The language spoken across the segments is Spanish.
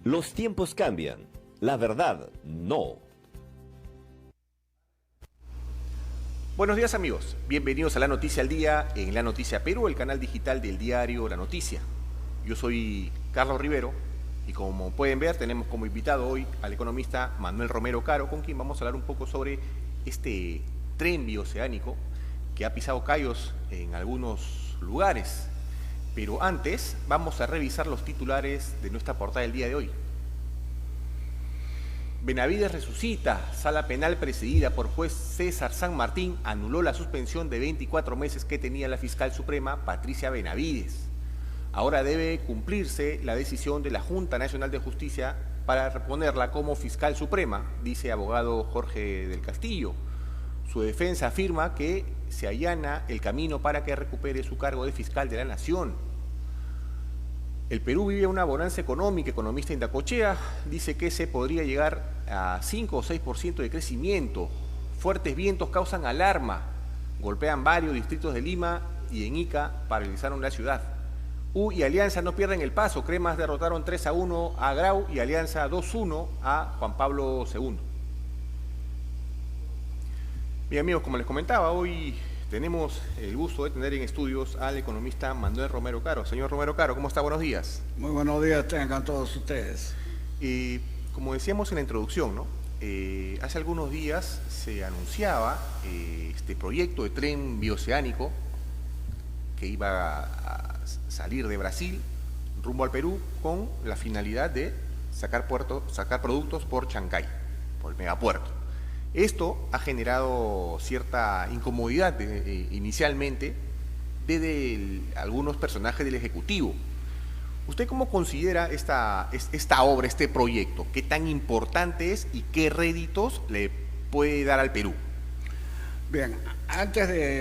Los tiempos cambian, la verdad no. Buenos días amigos, bienvenidos a La Noticia al Día en La Noticia Perú, el canal digital del diario La Noticia. Yo soy Carlos Rivero y como pueden ver tenemos como invitado hoy al economista Manuel Romero Caro, con quien vamos a hablar un poco sobre este tren bioceánico que ha pisado callos en algunos lugares. Pero antes vamos a revisar los titulares de nuestra portada del día de hoy. Benavides resucita. Sala penal presidida por juez César San Martín anuló la suspensión de 24 meses que tenía la fiscal suprema Patricia Benavides. Ahora debe cumplirse la decisión de la Junta Nacional de Justicia para reponerla como fiscal suprema, dice abogado Jorge del Castillo. Su defensa afirma que se allana el camino para que recupere su cargo de fiscal de la Nación. El Perú vive una bonanza económica. Economista Indacochea dice que se podría llegar a 5 o 6% de crecimiento. Fuertes vientos causan alarma. Golpean varios distritos de Lima y en Ica paralizaron la ciudad. U y Alianza no pierden el paso. Cremas derrotaron 3-1 a Grau y Alianza 2-1 a Juan Pablo II. Bien amigos, como les comentaba, hoy tenemos el gusto de tener en estudios al economista Manuel Romero Caro. Señor Romero Caro, ¿cómo está? Buenos días. Muy buenos días tengan todos ustedes. Como decíamos en la introducción, ¿no? Hace algunos días se anunciaba este proyecto de tren bioceánico que iba a salir de Brasil rumbo al Perú con la finalidad de sacar productos por Chancay, por el megapuerto. Esto ha generado cierta incomodidad inicialmente desde algunos personajes del Ejecutivo. ¿Usted cómo considera esta obra, este proyecto? ¿Qué tan importante es y qué réditos le puede dar al Perú? Bien, antes de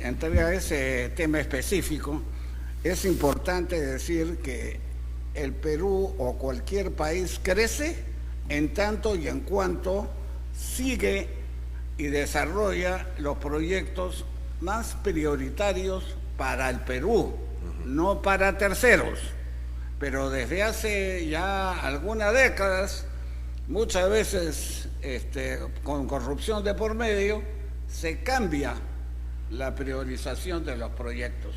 entrar a ese tema específico, es importante decir que el Perú o cualquier país crece en tanto y en cuanto sigue y desarrolla los proyectos más prioritarios para el Perú, no para terceros. Pero desde hace ya algunas décadas, muchas veces con corrupción de por medio, se cambia la priorización de los proyectos.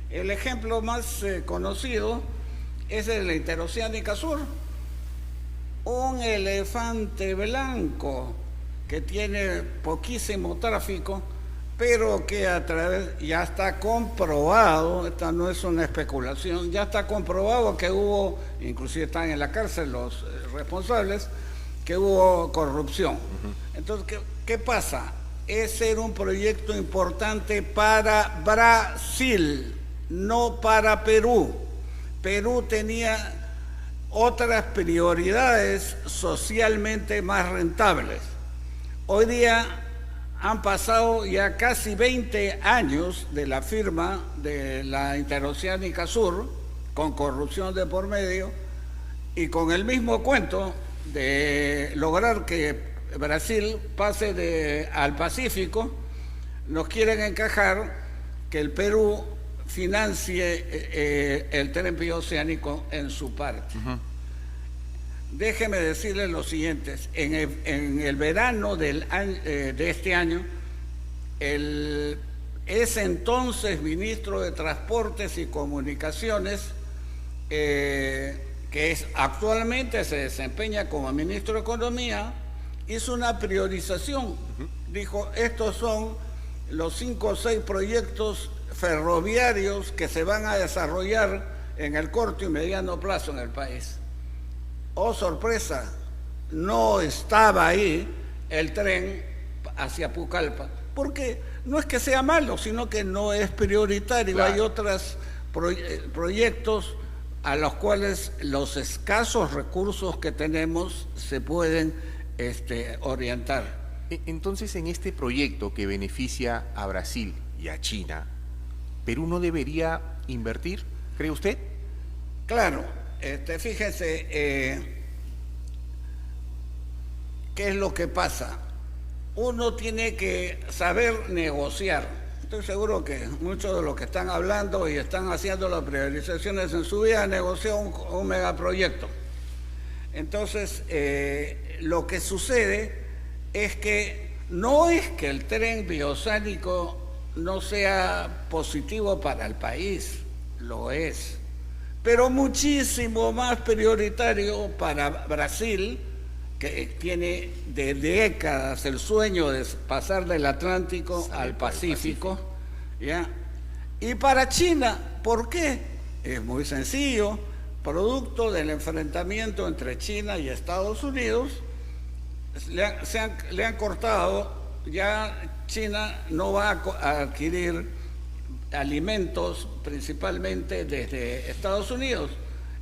El ejemplo más conocido es el de la Interoceánica Sur. Un elefante blanco que tiene poquísimo tráfico, pero que ya está comprobado, esta no es una especulación, ya está comprobado que hubo, inclusive están en la cárcel los responsables, que hubo corrupción. Entonces, ¿qué pasa? Ese era un proyecto importante para Brasil, no para Perú. Perú tenía otras prioridades socialmente más rentables. Hoy día han pasado ya casi 20 años de la firma de la Interoceánica Sur, con corrupción de por medio, y con el mismo cuento de lograr que Brasil pase al Pacífico. Nos quieren encajar que el Perú financie el tren bioceánico en su parte. Déjeme decirles lo siguiente: en el verano de este año, ese entonces ministro de Transportes y Comunicaciones, actualmente se desempeña como ministro de Economía, hizo una priorización. Dijo, estos son los 5 o 6 proyectos ferroviarios que se van a desarrollar en el corto y mediano plazo en el país. Oh, sorpresa, no estaba ahí el tren hacia Pucallpa, porque no es que sea malo, sino que no es prioritario. Claro. Hay otros proyectos a los cuales los escasos recursos que tenemos se pueden orientar. Entonces, en este proyecto que beneficia a Brasil y a China, ¿Perú no debería invertir, cree usted? Claro, fíjese, ¿qué es lo que pasa? Uno tiene que saber negociar. Estoy seguro que muchos de los que están hablando y están haciendo las priorizaciones en su vida han negociado un megaproyecto. Entonces, lo que sucede es que no es que el tren bioceánico no sea positivo para el país, lo es, pero muchísimo más prioritario para Brasil, que tiene de décadas el sueño de pasar del Atlántico al Pacífico, ¿ya? Y para China, ¿por qué? Es muy sencillo, producto del enfrentamiento entre China y Estados Unidos, le han cortado, ya China no va a adquirir alimentos principalmente desde Estados Unidos.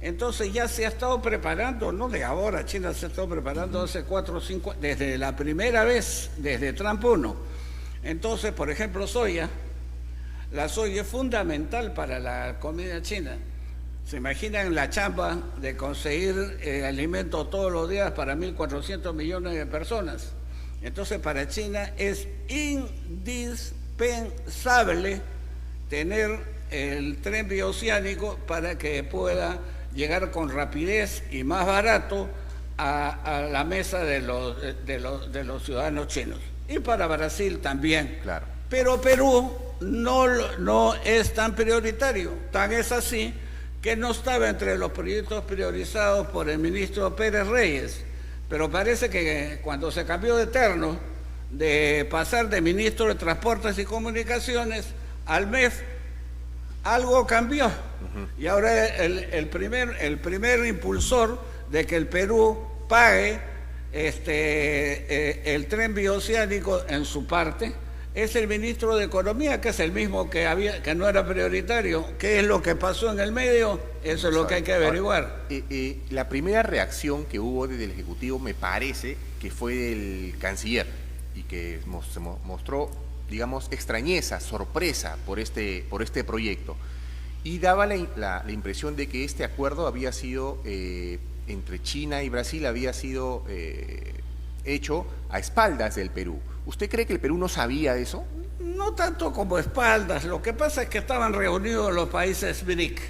Entonces ya se ha estado preparando, no de ahora, China se ha estado preparando hace 4 o 5, desde la primera vez, desde Trump 1. Entonces, por ejemplo, soya, la soya es fundamental para la comida china. ¿Se imaginan la chamba de conseguir alimentos todos los días para 1.400 millones de personas? Entonces, para China es indispensable tener el tren bioceánico para que pueda llegar con rapidez y más barato a la mesa de los ciudadanos chinos. Y para Brasil también. Claro. Pero Perú no es tan prioritario. Tan es así que no estaba entre los proyectos priorizados por el ministro Pérez Reyes. Pero parece que cuando se cambió de terno, de pasar de ministro de Transportes y Comunicaciones al MEF, algo cambió. Y ahora el primer impulsor de que el Perú pague el tren bioceánico en su parte es el ministro de Economía, que es el mismo que no era prioritario. ¿Qué es lo que pasó en el medio? Eso es lo que hay que averiguar. La primera reacción que hubo desde el Ejecutivo me parece que fue del canciller y que se mostró, digamos, extrañeza, sorpresa por este proyecto. Y daba la impresión de que este acuerdo había sido, entre China y Brasil, había sido hecho a espaldas del Perú. ¿Usted cree que el Perú no sabía eso? No tanto como espaldas. Lo que pasa es que estaban reunidos los países BRIC.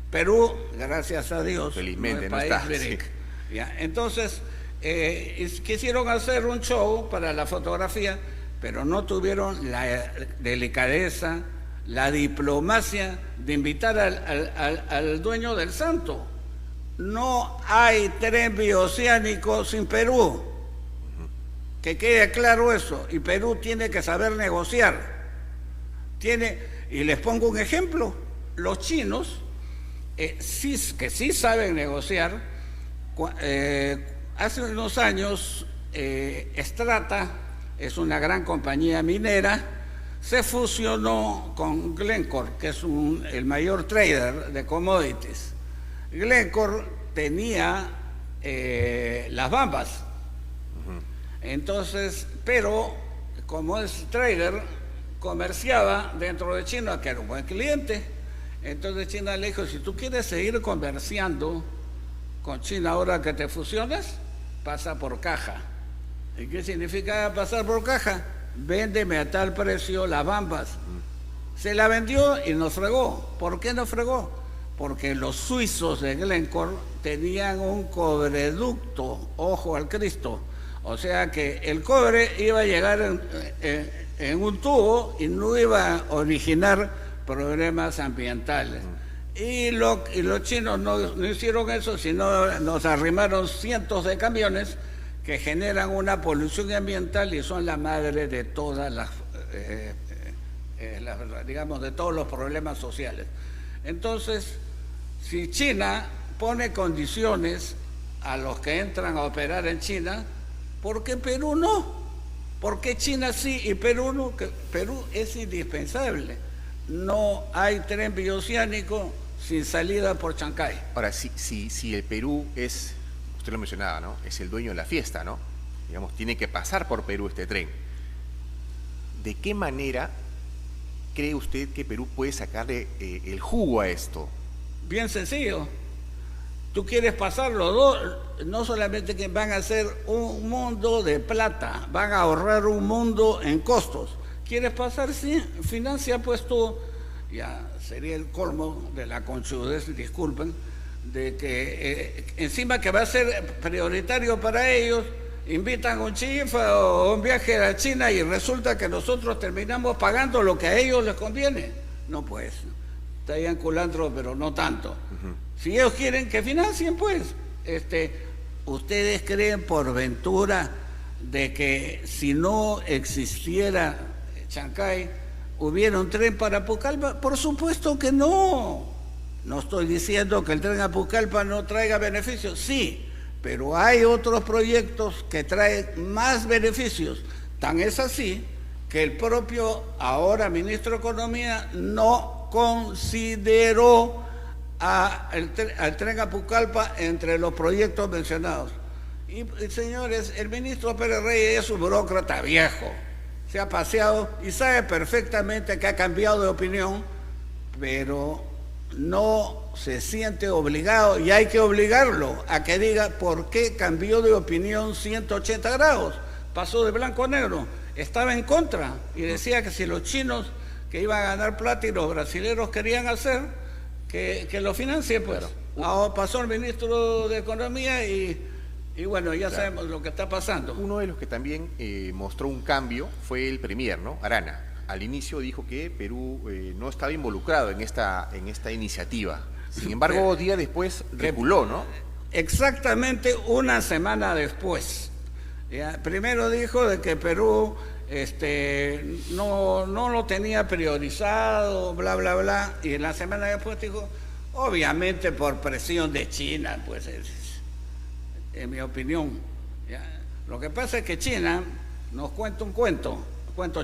Perú, gracias a Dios, felizmente no es país BRIC. Sí. ¿Ya? Entonces, quisieron hacer un show para la fotografía, pero no tuvieron la delicadeza, la diplomacia de invitar al dueño del santo. No hay tren bioceánico sin Perú. Que quede claro eso. Y Perú tiene que saber negociar. Y les pongo un ejemplo. Los chinos, que sí saben negociar, hace unos años, Strata, es una gran compañía minera, se fusionó con Glencore, que es el mayor trader de commodities. Glencore tenía las Bambas. Entonces, pero como es trader, comerciaba dentro de China, que era un buen cliente. Entonces China le dijo, si tú quieres seguir comerciando con China ahora que te fusionas, pasa por caja. ¿Y qué significa pasar por caja? Véndeme a tal precio las Bambas. Se la vendió y nos fregó. ¿Por qué nos fregó? Porque los suizos de Glencore tenían un cobreducto, ojo al Cristo. O sea que el cobre iba a llegar en un tubo y no iba a originar problemas ambientales. Y los chinos no hicieron eso, sino nos arrimaron cientos de camiones que generan una polución ambiental y son la madre de todas digamos, de todos los problemas sociales. Entonces, si China pone condiciones a los que entran a operar en China, ¿por qué Perú no? ¿Por qué China sí y Perú no? Que Perú es indispensable. No hay tren bioceánico sin salida por Chancay. Ahora, si el Perú es, usted lo mencionaba, ¿no? Es el dueño de la fiesta, ¿no? Digamos, tiene que pasar por Perú este tren. ¿De qué manera cree usted que Perú puede sacarle el jugo a esto? Bien sencillo. Tú quieres pasar los dos, no solamente que van a hacer un mundo de plata, van a ahorrar un mundo en costos. ¿Quieres pasar? Sí, financia pues tú, ya sería el colmo de la conchudez, disculpen, de que encima que va a ser prioritario para ellos, invitan a un chifa o un viaje a China y resulta que nosotros terminamos pagando lo que a ellos les conviene. No, pues, está ahí en culantro, pero no tanto. Si ellos quieren que financien, pues, ¿ustedes creen por ventura de que si no existiera Chancay, hubiera un tren para Apucallpa? Por supuesto que no. No estoy diciendo que el tren a Apucallpa no traiga beneficios, sí, pero hay otros proyectos que traen más beneficios. Tan es así que el propio ahora ministro de Economía no consideró al tren a Apucallpa entre los proyectos mencionados. Y señores, el ministro Pérez Reyes es un burócrata viejo, se ha paseado y sabe perfectamente que ha cambiado de opinión, pero no se siente obligado, y hay que obligarlo a que diga por qué cambió de opinión 180 grados, pasó de blanco a negro, estaba en contra y decía que si los chinos que iban a ganar plata y los brasileños querían hacer, que lo financie, pues. Ahora pasó el ministro de Economía y bueno, ya sabemos lo que está pasando. Uno de los que también mostró un cambio fue el premier, ¿no? Arana. Al inicio dijo que Perú no estaba involucrado en esta iniciativa. Sin embargo, días después reculó, ¿no? Exactamente una semana después. ¿Ya? Primero dijo de que Perú no lo tenía priorizado, bla, bla, bla. Y la semana después dijo, obviamente por presión de China, pues en mi opinión. ¿Ya? Lo que pasa es que China nos cuenta un cuento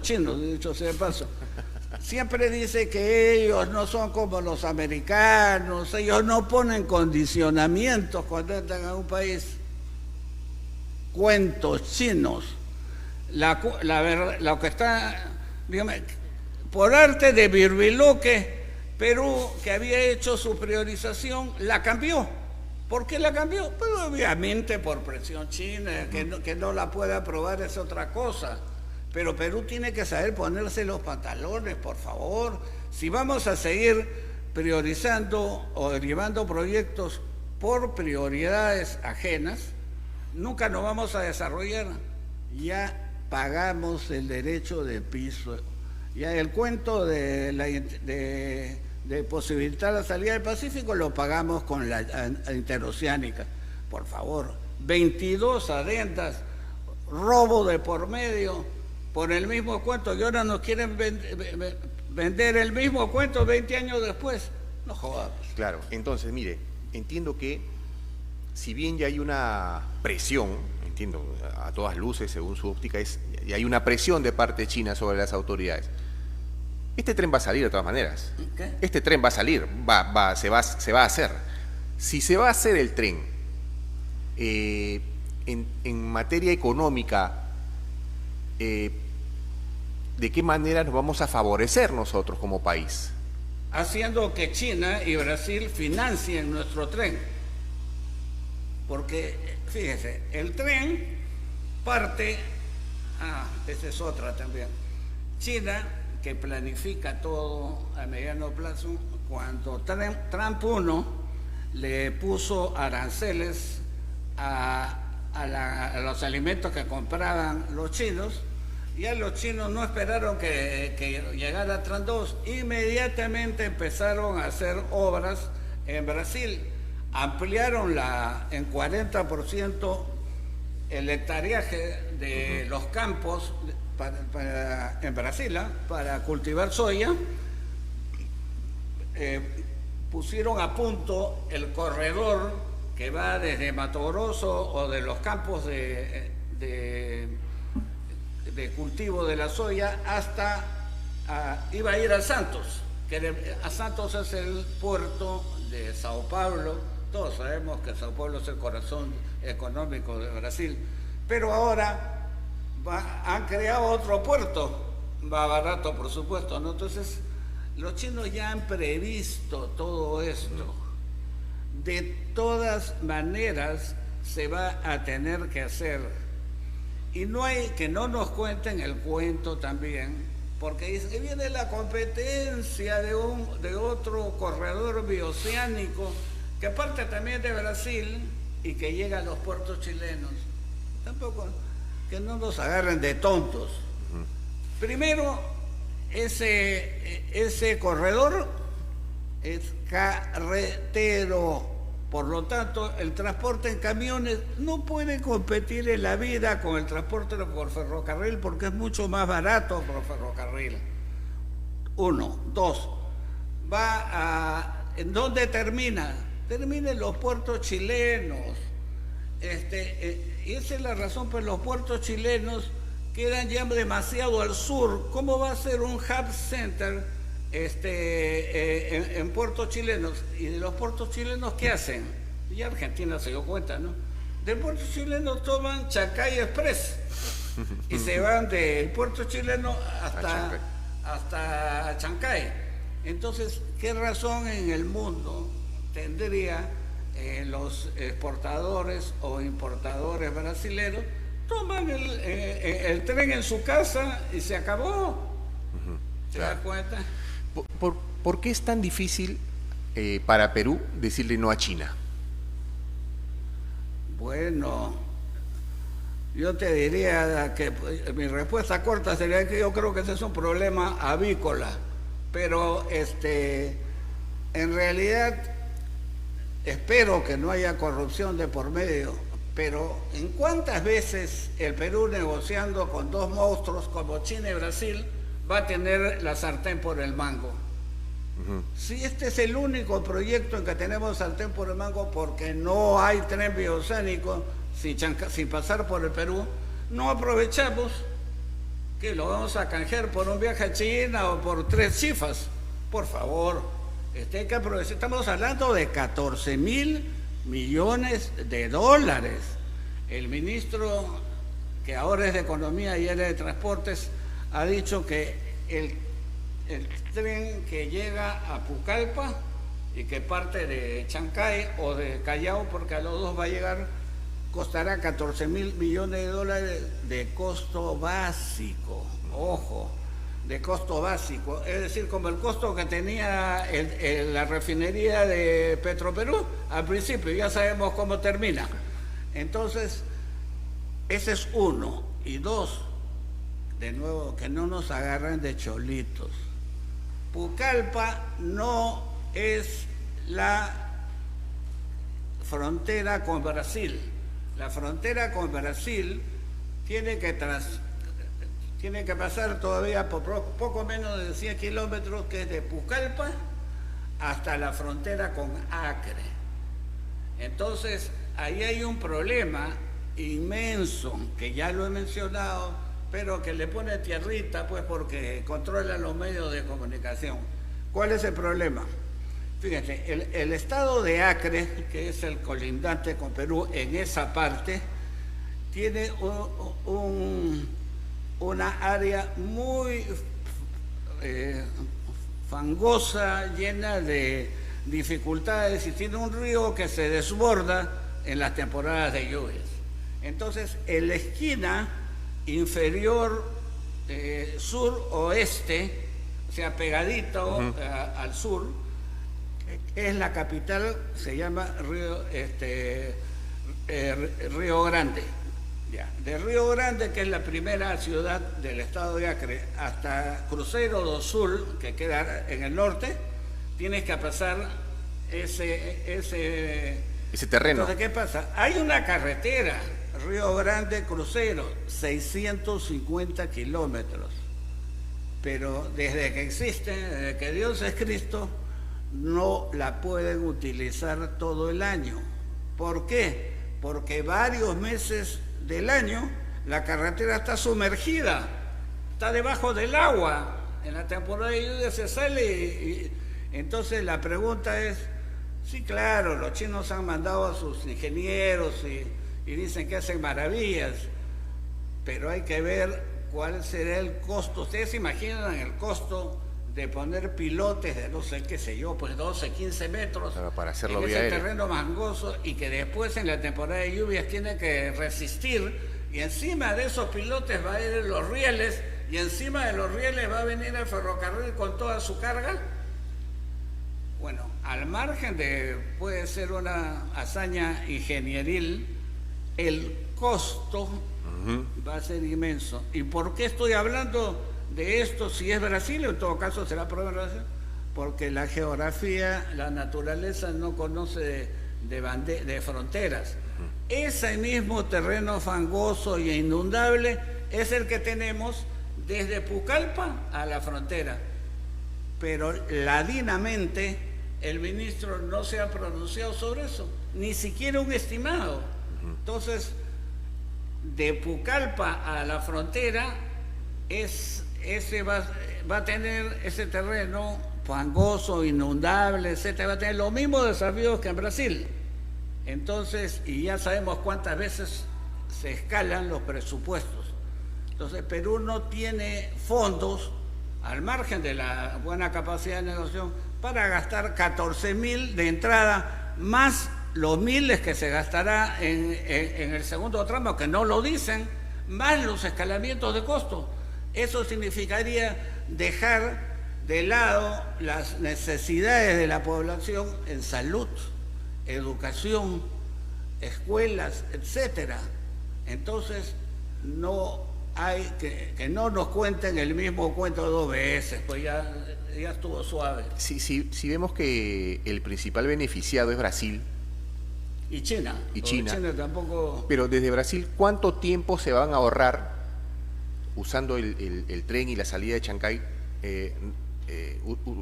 chino, dicho sea de paso. Siempre dice que ellos no son como los americanos, ellos no ponen condicionamientos cuando entran a un país. Cuentos chinos. La verdad, lo que está, dígame, por arte de virbiloque, Perú, que había hecho su priorización, la cambió. ¿Por qué la cambió? Pues obviamente por presión china, que no la puede aprobar es otra cosa. Pero Perú tiene que saber ponerse los pantalones, por favor. Si vamos a seguir priorizando o llevando proyectos por prioridades ajenas, nunca nos vamos a desarrollar. Ya pagamos el derecho de piso. Ya el cuento de posibilitar la salida del Pacífico lo pagamos con la interoceánica. Por favor, 22 adendas, robo de por medio, por el mismo cuento, y ahora nos quieren vender el mismo cuento 20 años después. No jodamos. Claro, entonces, mire, entiendo que si bien ya hay una presión, entiendo, a todas luces, según su óptica, y hay una presión de parte de China sobre las autoridades, este tren va a salir de todas maneras. ¿Qué? Este tren va a salir, se va a hacer. Si se va a hacer el tren, en materia económica, ¿de qué manera nos vamos a favorecer nosotros como país? Haciendo que China y Brasil financien nuestro tren. Porque, fíjese, el tren parte... esa es otra también. China, que planifica todo a mediano plazo, cuando Trump 1 le puso aranceles a los alimentos que compraban los chinos, ya los chinos no esperaron que llegara Trump 2, inmediatamente empezaron a hacer obras en Brasil, ampliaron en 40% el hectareaje de los campos en Brasil, para cultivar soya. Pusieron a punto el corredor que va desde Mato Grosso o de los campos de cultivo de la soya hasta iba a ir a Santos, a Santos es el puerto de Sao Paulo. Todos sabemos que Sao Paulo es el corazón económico de Brasil, pero ahora han creado otro puerto, más barato por supuesto, ¿no? Entonces los chinos ya han previsto todo esto. De todas maneras se va a tener que hacer, y no hay que no nos cuenten el cuento también, porque dice que viene la competencia de otro corredor bioceánico que parte también de Brasil y que llega a los puertos chilenos. Tampoco, que no nos agarren de tontos. Primero, ese corredor es carretero. Por lo tanto, el transporte en camiones no puede competir en la vida con el transporte por ferrocarril porque es mucho más barato por ferrocarril. Uno. Dos, ¿en dónde termina? Termina en los puertos chilenos. Y esa es la razón, pues los puertos chilenos quedan ya demasiado al sur. ¿Cómo va a ser un hub center en puertos chilenos? ¿Y de los puertos chilenos qué hacen? Ya Argentina se dio cuenta, ¿no? Del puerto chileno toman Chancay Express y se van del puerto chileno hasta Chancay. Entonces, ¿qué razón en el mundo tendría los exportadores o importadores brasileños toman el tren en su casa y se acabó? ¿Se da cuenta? ¿Por qué es tan difícil para Perú decirle no a China? Bueno, yo te diría que mi respuesta corta sería que yo creo que ese es un problema avícola, pero en realidad espero que no haya corrupción de por medio, pero ¿en cuántas veces el Perú negociando con dos monstruos como China y Brasil va a tener la sartén por el mango? Si este es el único proyecto en que tenemos sartén por el mango porque no hay tren bioceánico sin pasar por el Perú, no aprovechamos que lo vamos a canjear por un viaje a China o por 3 chifas. Por favor, hay que aprovechar. Estamos hablando de 14.000 millones de dólares. El ministro, que ahora es de Economía y era de Transportes, ha dicho que el tren que llega a Pucallpa y que parte de Chancay o de Callao, porque a los dos va a llegar, costará 14.000 millones de dólares de costo básico. Ojo, de costo básico. Es decir, como el costo que tenía la refinería de Petroperú al principio, ya sabemos cómo termina. Entonces, ese es uno. Y dos, de nuevo, que no nos agarren de cholitos. Pucallpa no es la frontera con Brasil. La frontera con Brasil tiene que pasar todavía por poco menos de 100 kilómetros, que es de Pucallpa hasta la frontera con Acre. Entonces, ahí hay un problema inmenso, que ya lo he mencionado, pero que le pone tierrita, pues, porque controla los medios de comunicación. ¿Cuál es el problema? Fíjate, el estado de Acre, que es el colindante con Perú en esa parte, tiene una área muy fangosa, llena de dificultades, y tiene un río que se desborda en las temporadas de lluvias. Entonces, en la esquina inferior sur-oeste, o sea, pegadito al sur, es la capital, se llama Río Grande. Ya. De Río Grande, que es la primera ciudad del estado de Acre, hasta Cruzeiro do Sul, que queda en el norte, tienes que pasar ese terreno. Entonces, ¿qué pasa? Hay una carretera, Río Grande Cruzeiro, 650 kilómetros, pero desde que existe, desde que Dios es Cristo, no la pueden utilizar todo el año. ¿Por qué? Porque varios meses del año la carretera está sumergida, está debajo del agua. En la temporada de lluvia se sale y entonces la pregunta es, sí, claro, los chinos han mandado a sus ingenieros y dicen que hacen maravillas, pero hay que ver cuál será el costo. ¿Ustedes se imaginan el costo de poner pilotes de no sé qué sé yo, pues 12, 15 metros para hacerlo en vía ese aérea, terreno mangoso, y que después en la temporada de lluvias tiene que resistir, y encima de esos pilotes va a ir los rieles, y encima de los rieles va a venir el ferrocarril con toda su carga? Bueno, al margen de, puede ser una hazaña ingenieril, el costo va a ser inmenso. ¿Y por qué estoy hablando de esto si es Brasil? En todo caso será por Brasil, porque la geografía, la naturaleza no conoce de fronteras. Ese mismo terreno fangoso e inundable es el que tenemos desde Pucallpa a la frontera. Pero ladinamente el ministro no se ha pronunciado sobre eso, ni siquiera un estimado. Entonces, de Pucallpa a la frontera, ese va a tener ese terreno fangoso, inundable, etcétera, va a tener los mismos desafíos que en Brasil. Entonces, y ya sabemos cuántas veces se escalan los presupuestos. Entonces, Perú no tiene fondos, al margen de la buena capacidad de negociación, para gastar 14.000 de entrada, más los miles que se gastará en el segundo tramo, que no lo dicen, más los escalamientos de costo. Eso significaría dejar de lado las necesidades de la población en salud, educación, escuelas, etcétera. Entonces, no hay que no nos cuenten el mismo cuento dos veces, pues ya estuvo suave. Si vemos que el principal beneficiado es Brasil y China. China tampoco. Pero desde Brasil, ¿cuánto tiempo se van a ahorrar usando el tren y la salida de Chancay,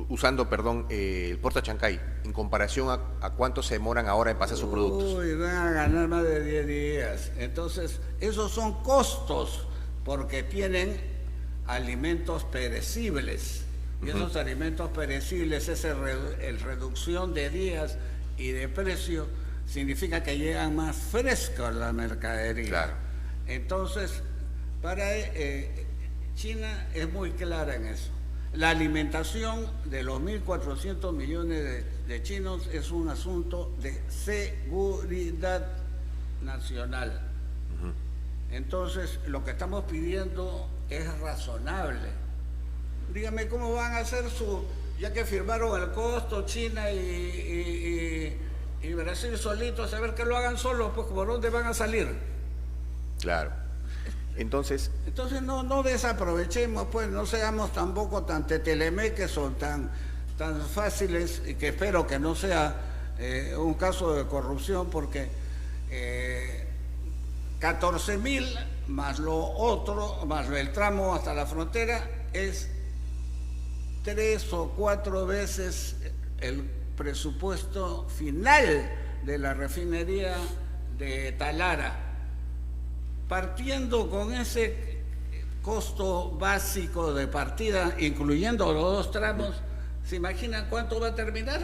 usando el puerto de Chancay, en comparación a cuánto se demoran ahora en pasar sus productos? Uy, van a ganar más de 10 días. Entonces, esos son costos, porque tienen alimentos perecibles. Y esos alimentos perecibles, el reducción de días y de precio, significa que llegan más frescos la mercadería. Claro. Entonces, para China es muy clara en eso. La alimentación de los 1.400 millones de chinos es un asunto de seguridad nacional. Entonces, lo que estamos pidiendo es razonable. Dígame cómo van a hacer ya que firmaron el costo China y Brasil solitos, a ver que lo hagan solos, pues ¿por dónde van a salir? Claro. Entonces no desaprovechemos, pues no seamos tampoco tan tetelemeques, son tan fáciles, y que espero que no sea un caso de corrupción, porque 14.000 más lo otro, más el tramo hasta la frontera, es 3 o 4 veces el presupuesto final de la refinería de Talara. Partiendo con ese costo básico de partida, incluyendo los 2 tramos, ¿se imaginan cuánto va a terminar?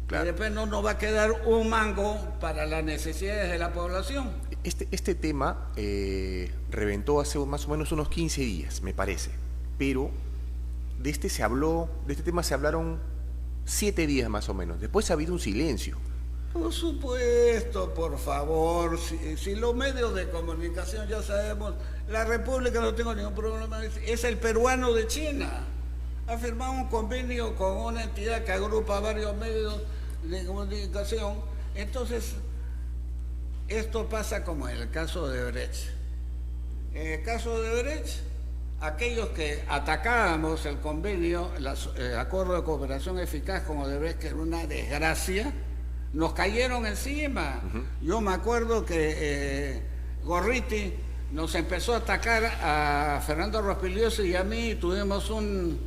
Claro. Y después no nos va a quedar un mango para las necesidades de la población. Este tema reventó hace más o menos unos 15 días, me parece, pero de este tema se hablaron 7 días más o menos. Después ha habido un silencio. Por supuesto, por favor, si los medios de comunicación ya sabemos, la República, no tengo ningún problema, es el peruano de China. Ha firmado un convenio con una entidad que agrupa varios medios de comunicación. Entonces, esto pasa como en el caso de Brecht. En el caso de Brecht, aquellos que atacábamos el convenio, el acuerdo de cooperación eficaz con Odebrecht, que era una desgracia, nos cayeron encima. Yo me acuerdo que Gorriti nos empezó a atacar a Fernando Rospigliosi y a mí, tuvimos un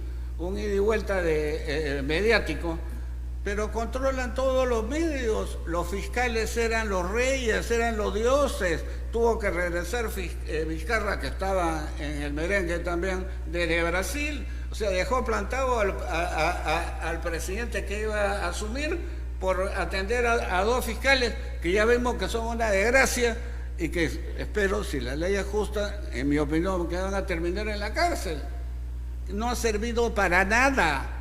ida y vuelta mediático, pero controlan todos los medios. Los fiscales eran los reyes, eran los dioses. Tuvo que regresar Vizcarra, que estaba en el merengue también, desde Brasil. O sea, dejó plantado al presidente que iba a asumir por atender a 2 fiscales que ya vemos que son una desgracia y que espero, si la ley es justa, en mi opinión, que van a terminar en la cárcel. No ha servido para nada.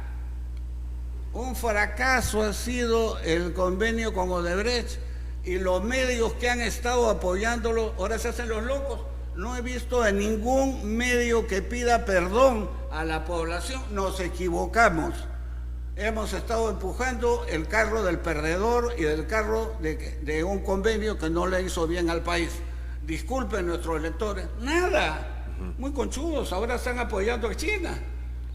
Un fracaso ha sido el convenio con Odebrecht, y los medios que han estado apoyándolo ahora se hacen los locos. No he visto en ningún medio que pida perdón a la población. Nos equivocamos. hemos estado empujando el carro del perdedor y del carro de un convenio que no le hizo bien al país. Disculpen nuestros electores, nada, muy conchudos, ahora están apoyando a China.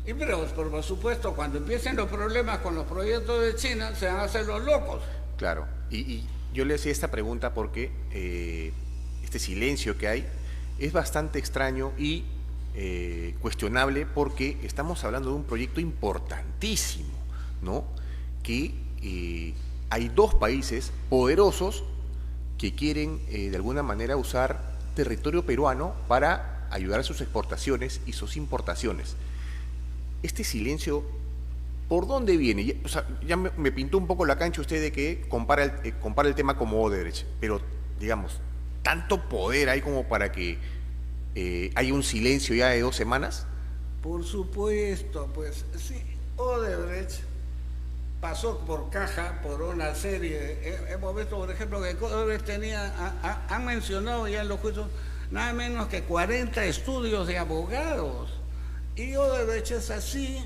Pero por supuesto, cuando empiecen los problemas con los proyectos de China, se van a hacer los locos. Claro, y yo le hacía esta pregunta porque este silencio que hay es bastante extraño y cuestionable, porque estamos hablando de un proyecto importantísimo, ¿no? Que hay dos países poderosos que quieren de alguna manera usar territorio peruano para ayudar a sus exportaciones y sus importaciones. Este silencio, ¿por dónde viene? O sea, ya me pintó un poco la cancha usted de que compara el tema como Odebrecht, pero digamos, ¿tanto poder hay como para que haya un silencio ya de 2 semanas? Por supuesto, pues sí, Odebrecht pasó por caja por una serie. Hemos visto, por ejemplo, que Odebrecht han mencionado ya en los juicios nada menos que 40 estudios de abogados. Y Odebrecht es así,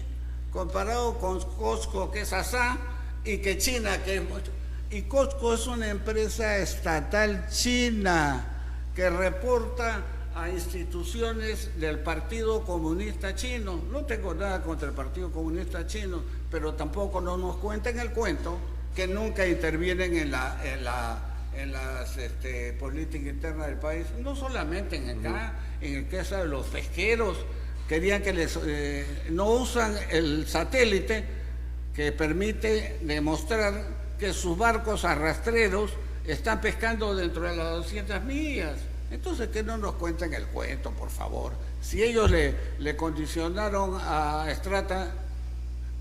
comparado con Costco, que es asá, y que China, que es mucho. Y Costco es una empresa estatal china que reporta a instituciones del Partido Comunista Chino. No tengo nada contra el Partido Comunista Chino, pero tampoco no nos cuenten el cuento que nunca intervienen en las políticas internas del país. No solamente en el caso de los pesqueros, querían que no usan el satélite que permite demostrar que sus barcos arrastreros están pescando dentro de las 200 millas. Entonces, que no nos cuenten el cuento, por favor. Si ellos le condicionaron a Strata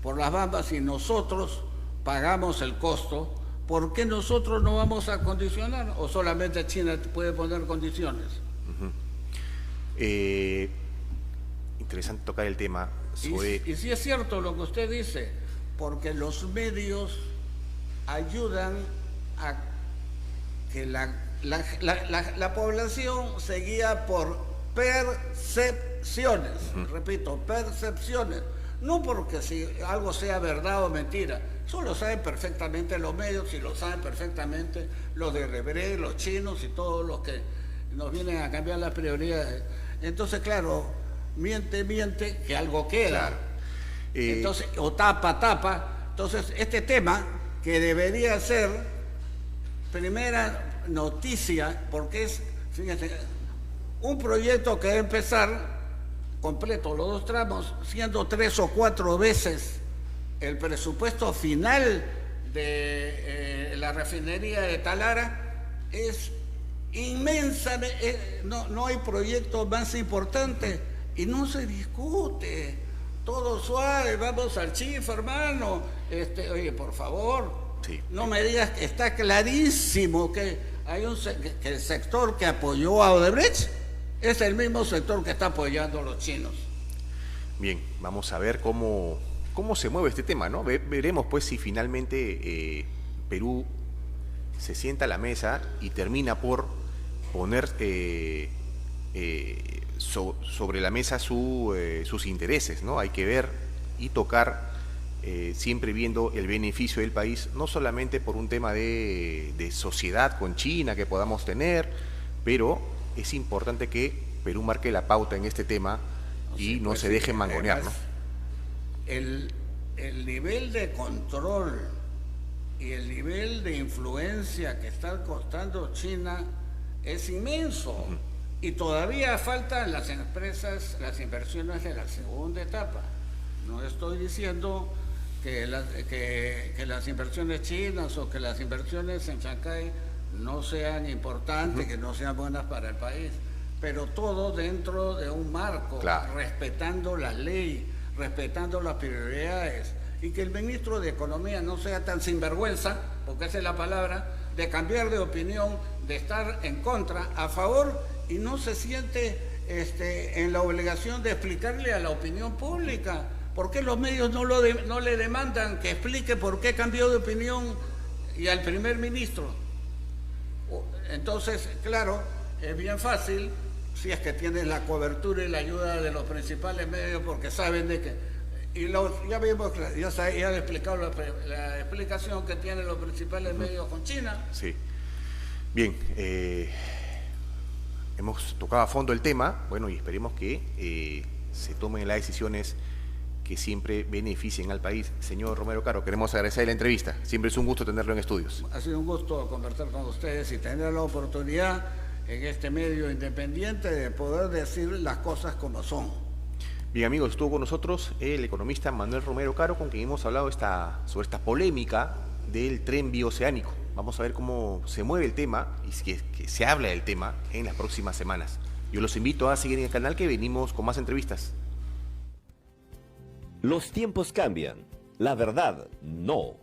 por las bambas y nosotros pagamos el costo, ¿por qué nosotros no vamos a condicionar? ¿O solamente China puede poner condiciones? Interesante tocar el tema sobre... Y sí es cierto lo que usted dice, porque los medios ayudan a que la población se guía por percepciones, repito, percepciones, no porque si algo sea verdad o mentira, eso lo saben perfectamente los medios y lo saben perfectamente los de Rebré, los chinos y todos los que nos vienen a cambiar las prioridades. Entonces, claro, miente, que algo queda. Claro. Entonces, o tapa. Entonces, este tema que debería ser primera noticia, porque es, fíjense, un proyecto que va a empezar completo, los 2 tramos, siendo 3 o 4 veces el presupuesto final de la refinería de Talara, es inmensa, no hay proyecto más importante y no se discute, todo suave, vamos al chifa, hermano, oye, por favor, sí. No me digas que está clarísimo que hay que el sector que apoyó a Odebrecht es el mismo sector que está apoyando a los chinos. Bien, vamos a ver cómo se mueve este tema, ¿no? Veremos pues si finalmente Perú se sienta a la mesa y termina por poner sobre la mesa sus intereses, ¿no? Hay que ver y tocar, siempre viendo el beneficio del país, no solamente por un tema de sociedad con China que podamos tener, pero es importante que Perú marque la pauta en este tema y no se deje mangonear, ¿no? El nivel de control y el nivel de influencia que está costando China es inmenso. Y todavía faltan las inversiones de la segunda etapa. No estoy diciendo que las inversiones chinas o que las inversiones en Chancay no sean importantes, que no sean buenas para el país, pero todo dentro de un marco, claro, respetando la ley, respetando las prioridades, y que el ministro de Economía no sea tan sinvergüenza, porque esa es la palabra, de cambiar de opinión, de estar en contra, a favor, y no se siente en la obligación de explicarle a la opinión pública. ¿Por qué los medios no le demandan que explique por qué cambió de opinión y al primer ministro? Entonces, claro, es bien fácil, si es que tienes la cobertura y la ayuda de los principales medios, porque saben de que Ya vimos, ya le he explicado la explicación que tienen los principales medios con China. Sí. Bien, hemos tocado a fondo el tema, bueno, y esperemos que se tomen las decisiones que siempre beneficien al país. Señor Romero Caro, queremos agradecer la entrevista. Siempre es un gusto tenerlo en estudios. Ha sido un gusto conversar con ustedes y tener la oportunidad en este medio independiente de poder decir las cosas como son. Bien, amigos, estuvo con nosotros el economista Manuel Romero Caro, con quien hemos hablado sobre esta polémica del tren bioceánico. Vamos a ver cómo se mueve el tema y si es que se habla del tema en las próximas semanas. Yo los invito a seguir en el canal, que venimos con más entrevistas. Los tiempos cambian. La verdad, no.